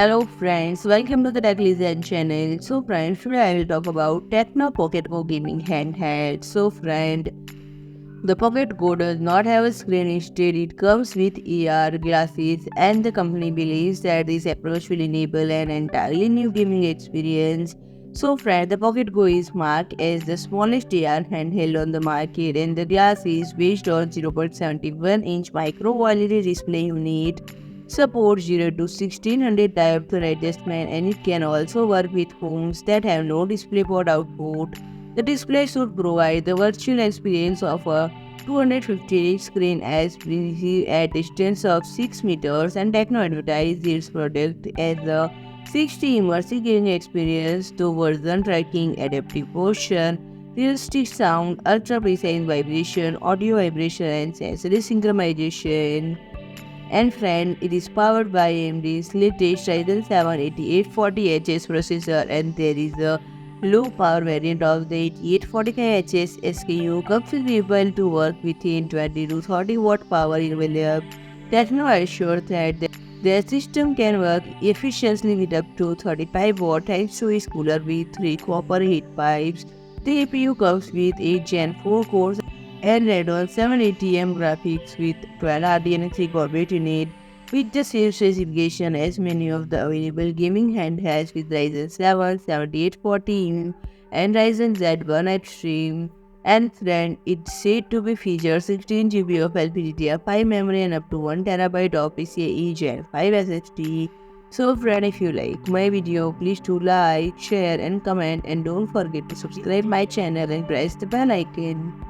Hello friends, welcome to the Tech channel. So friends, today I will talk about Tecno Pocket Go gaming handheld. So friend, the Pocket Go does not have a screen, instead it comes with AR glasses, and the company believes that this approach will enable an entirely new gaming experience. So friend, the Pocket Go is marked as the smallest AR handheld on the market, and the glass is based on 0.71-inch micro OLED display unit, supports 0 to 1600 diopter adjustment, and it can also work with phones that have no DisplayPort output. The display should provide the virtual experience of a 250-inch screen as visible at distance of 6 meters, and Tecno advertised its product as a 60 immersive gaming experience through version tracking, adaptive posture, realistic sound, ultra precise vibration, audio vibration, and sensory synchronization. And friend, it is powered by AMD's latest Ryzen 7 8840HS processor, and there is a low power variant of the 8845HS SKU configurable to work within 20 to 30 watt power envelope. Tecno assures that their system can work efficiently with up to 35 watt thanks to its cooler with 3 copper heat pipes. The APU comes with 8 Gen 4 cores and Radeon 780M graphics with 12 RDNA3 core unit, with the same specification as many of the available gaming handhelds with Ryzen 7 7840M and Ryzen Z1 Extreme. And friend, it's said to be feature 16 GB of LPDDR5 memory and up to 1 TB of PCIe Gen 5 SSD. So friend, if you like my video, please do like, share and comment, and don't forget to subscribe my channel and press the bell icon.